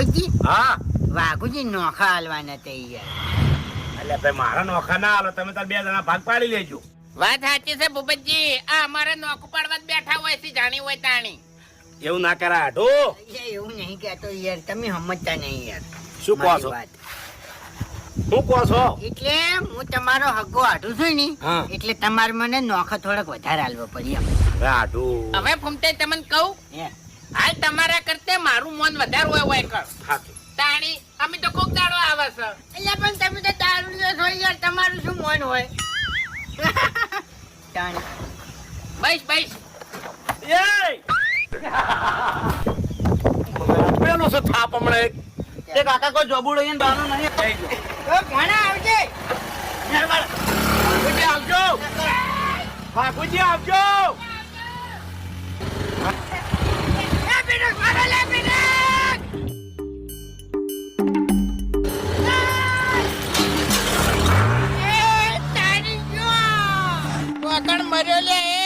ભૂપતજી હા વાઘુજી નોખા હાલવાના તે યાર. એટલે ભાઈ મારા નોખા ના હાલો, તમે તાર 2 જણા ભાગ પાડી લેજો. વાત સાચી છે ભૂપતજી, આ અમારે નોકું પાડવા જ બેઠા હોય છે, જાણી હોય તાણી. એવું ના કરાય હાડો. એવું નહીં કહેતો યાર, તમે સમજતા નહીં યાર. શું કહો છો? મારી વાત. શું કહો છો? એટલે હું તમારો હગ્ગો હાડું છું ને, હા. એટલે તમારે મને નોખા થોડાક વધારે હાલવો પડી એમ. હવે હાડો. હવે ફૂમતે તમને કહું, હે. હાલ તમારા કરતે મારું મન વધારે હોય કર હાચું. તાણી. અમે તો કોક દાડો આવે છે. એટલે પણ તમે તો દારૂડિયો છો યાર, તમારું શું મન હોય? તાણી. બસ બસ. એય! પેલું છે થાપ હમણાં એક. તે કાકા કોઈ જોબુડો અહીંયા બાનો નહીં. જઈ જો. ઓ ભણા આવજે. બાપુજી આવજો. બાપુજી આવજો. લે પીડક મારો, લે પીડક. એ તારી જો. કોકણ મર્યો લે એ.